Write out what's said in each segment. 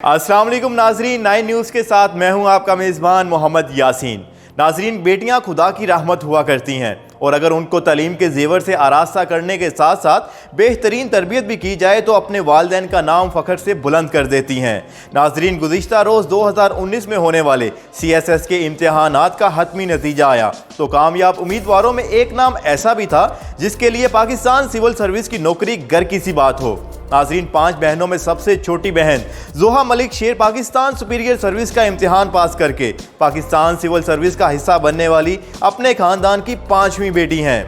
अस्सलाम वालेकुम नाजरीन, 9 न्यूज़ के साथ मैं हूं आपका मेज़बान मोहम्मद यासीन। नाजरीन, बेटियां खुदा की रहमत हुआ करती हैं और अगर उनको तालीम के जेवर से आरास्ता करने के साथ साथ बेहतरीन तरबियत भी की जाए तो अपने वालिदैन का नाम फ़ख्र से बुलंद कर देती हैं। नाजरीन, गुज़िश्ता रोज़ 2019 में होने वाले CSS के इम्तिहानात का हतमी नतीजा आया तो कामयाब उम्मीदवारों में एक नाम ऐसा भी था जिसके लिए पाकिस्तान सिविल सर्विस की नौकरी घर की सी बात हो। नाजरीन, 5 बहनों में सबसे छोटी बहन जोहा मलिक शेर पाकिस्तान सुपीरियर सर्विस का इम्तिहान पास करके पाकिस्तान सिविल सर्विस का हिस्सा बनने वाली अपने खानदान की 5वीं बेटी हैं।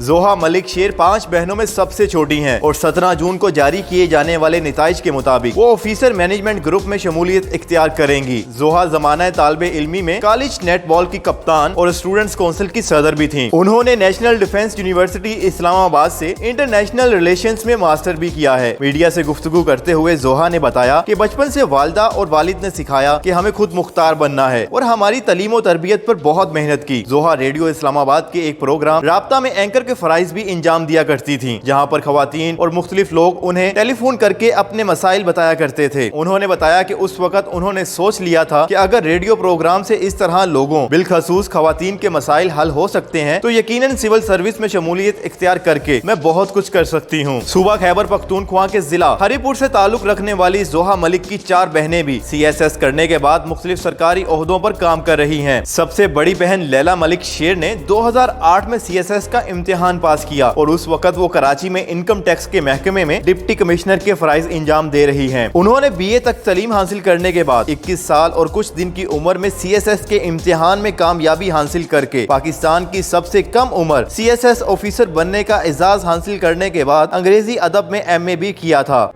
जोहा मलिक शेर 5 बहनों में सबसे छोटी हैं और 17 जून को जारी किए जाने वाले नताइज के मुताबिक वो ऑफिसर मैनेजमेंट ग्रुप में शमूलियत इख्तियार करेंगी। जोहा ज़माना तालिबे इल्मी में कॉलेज नेटबॉल की कप्तान और स्टूडेंट्स काउंसिल की सदर भी थीं। उन्होंने नेशनल डिफेंस यूनिवर्सिटी इस्लामाबाद से इंटरनेशनल रिलेशंस में मास्टर भी किया है। मीडिया से गुफ्तगू करते हुए जोहा ने बताया कि बचपन से वालिदा और वालिद ने सिखाया कि हमें खुद मुख्तार बनना है और हमारी तालीम और तरबियत पर बहुत मेहनत की। जोहा रेडियो इस्लामाबाद के एक प्रोग्राम राब्ता में एंकर के फराइज भी इंजाम दिया करती थीं, जहां पर खवातीन और मुख्तलिफ लोग उन्हें टेलीफोन करके अपने मसाइल बताया करते थे। उन्होंने बताया कि उस वक्त उन्होंने सोच लिया था कि अगर रेडियो प्रोग्राम से इस तरह लोगों बिलखसूस खवातीन के मसाइल हल हो सकते हैं तो यकीनन सिविल सर्विस में शमूलियत इख्तियार करके मैं बहुत कुछ कर सकती हूँ। सूबा खैबर पख्तूनख्वा के जिला हरीपुर से ताल्लुक रखने वाली जोहा मलिक की 4 बहनें भी CSS करने के बाद मुख्तलिफ सरकारी ओहदों पर काम कर रही हैं। सबसे बड़ी बहन लैला मलिक शेर ने 2008 में CSS का इम्तिहान पास किया और उस वक्त वो कराची में इनकम टैक्स के महकमे में डिप्टी कमिश्नर के फराइज इंजाम दे रही हैं। उन्होंने BA तक तालीम हासिल करने के बाद 21 साल और कुछ दिन की उम्र में CSS के इम्तिहान में कामयाबी हासिल करके पाकिस्तान की सबसे कम उम्र CSS ऑफिसर बनने का एजाज हासिल करने के बाद अंग्रेजी अदब में MA भी किया था।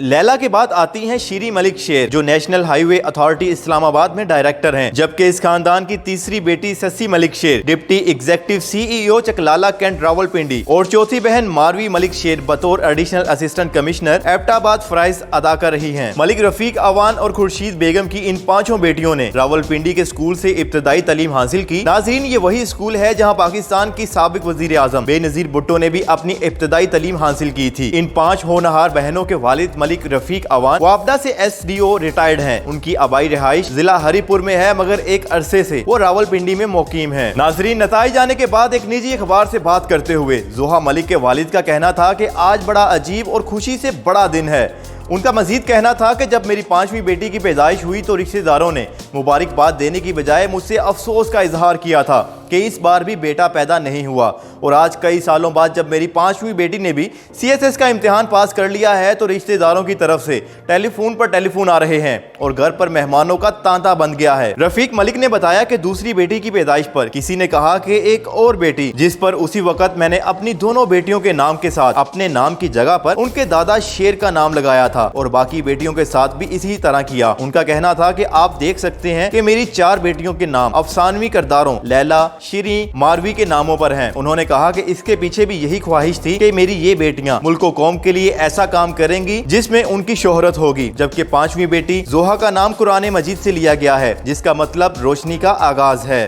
लैला के बाद आती हैं शीरी मलिक शेर जो नेशनल हाईवे अथॉरिटी इस्लामाबाद में डायरेक्टर हैं, जबकि इस खानदान की तीसरी बेटी Sassi Malik Sher deputy executive CEO Chaklala cantt Rawalpindi और चौथी बहन मारवी मलिक शेर बतौर एडिशनल असिस्टेंट कमिश्नर एबटाबाद फराइज अदा कर रही हैं। मलिक रफीक अवान और खुर्शीद बेगम की इन 5 बेटियों ने रावलपिंडी के स्कूल से इब्तदाई तालीम हासिल की। नाज़रीन, ये वही स्कूल है जहाँ पाकिस्तान की साबिक वजीर आजम बेनजीर भुट्टो ने भी अपनी इब्तदाई तालीम हासिल की थी। इन 5 होनहार बहनों के वालिद मलिक रफीक अवान वापडा से SDO रिटायर्ड हैं। उनकी आबाई रिहाइश जिला हरीपुर में है मगर एक अरसे से वो रावलपिंडी में मुकीम है। नाजरीन, नताइज आने के बाद एक निजी अखबार से बात करते हुए जोहा मलिक के वालिद का कहना था कि आज बड़ा अजीब और खुशी से बड़ा दिन है। उनका मजीद कहना था कि जब मेरी 5वीं बेटी की पैदाइश हुई तो रिश्तेदारों ने मुबारकबाद देने की बजाय मुझसे अफसोस का इजहार किया था कि इस बार भी बेटा पैदा नहीं हुआ और आज कई सालों बाद जब मेरी 5वीं बेटी ने भी CSS का इम्तिहान पास कर लिया है तो रिश्तेदारों की तरफ से टेलीफोन पर टेलीफोन आ रहे हैं और घर पर मेहमानों का तांता बन गया है। रफीक मलिक ने बताया कि दूसरी बेटी की पैदाइश पर किसी ने कहा कि एक और बेटी, जिस पर उसी वक्त मैंने अपनी दोनों बेटियों के नाम के साथ अपने नाम की जगह पर उनके दादा शेर का नाम लगाया था और बाकी बेटियों के साथ भी इसी तरह किया। उनका कहना था कि आप देख सकते हैं कि मेरी 4 बेटियों के नाम अफसानवी किरदारों लैला, शीरी, मारवी के नामों पर हैं। उन्होंने कहा कि इसके पीछे भी यही ख्वाहिश थी कि मेरी ये बेटियां मुल्क और कौम के लिए ऐसा काम करेंगी जिसमें उनकी शोहरत होगी। जबकि 5वीं बेटी जोहा का नाम कुरान मजीद से लिया गया है जिसका मतलब रोशनी का आगाज है।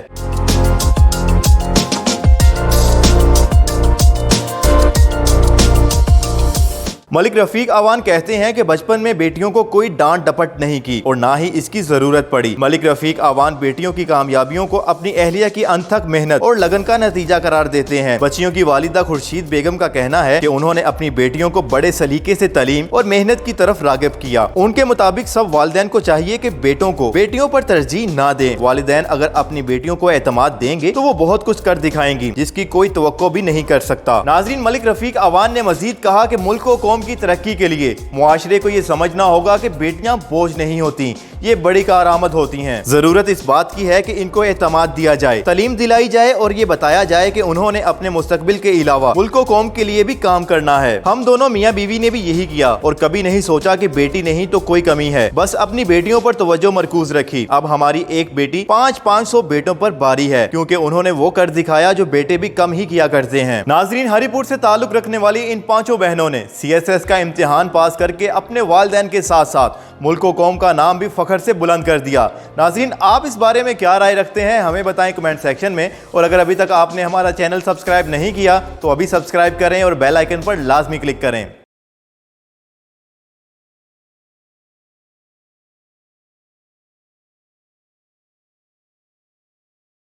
मलिक रफीक अवान कहते हैं कि बचपन में बेटियों को कोई डांट डपट नहीं की और ना ही इसकी जरूरत पड़ी। मलिक रफीक अवान बेटियों की कामयाबियों को अपनी अहलिया की अनथक मेहनत और लगन का नतीजा करार देते हैं। बच्चियों की वालिदा खुर्शीद बेगम का कहना है कि उन्होंने अपनी बेटियों को बड़े सलीके से तालीम और मेहनत की तरफ राग़िब किया। उनके मुताबिक सब वालिदैन को चाहिए कि बेटों को बेटियों पर तरजीह ना दें। वालिदैन अगर अपनी बेटियों को एतमाद देंगे तो वो बहुत कुछ कर दिखाएंगी जिसकी कोई तवक्को भी नहीं कर सकता। नाज़रीन, मलिक रफीक अवान ने मजीद कहा कि मुल्क और कौम की तरक्की के लिए मुआशरे को ये समझना होगा कि बेटियां बोझ नहीं होती, ये बड़ी कारआमद होती हैं। जरूरत इस बात की है कि इनको एतमाद दिया जाए, तालीम दिलाई जाए और ये बताया जाए कि उन्होंने अपने मुस्तकबिल के अलावा मुल्क और कौम के लिए भी काम करना है। हम दोनों मियाँ बीवी ने भी यही किया और कभी नहीं सोचा कि बेटी नहीं तो कोई कमी है, बस अपनी बेटियों पर तवज्जो मरकूज रखी। अब हमारी एक बेटी 500 बेटों पर बारी है क्योंकि उन्होंने वो कर दिखाया जो बेटे भी कम ही किया करते हैं। नाजरीन, हरीपुर से ताल्लुक रखने वाली इन 5 बहनों ने CSS का इम्तिहान पास करके अपने वालिदैन के साथ साथ मुल्क और कौम का नाम भी फखर से बुलंद कर दिया। नाज़रीन, आप इस बारे में क्या राय रखते हैं हमें बताएं कमेंट सेक्शन में, और अगर अभी तक आपने हमारा चैनल सब्सक्राइब नहीं किया तो अभी सब्सक्राइब करें और बेल आइकन पर लाजमी क्लिक करें।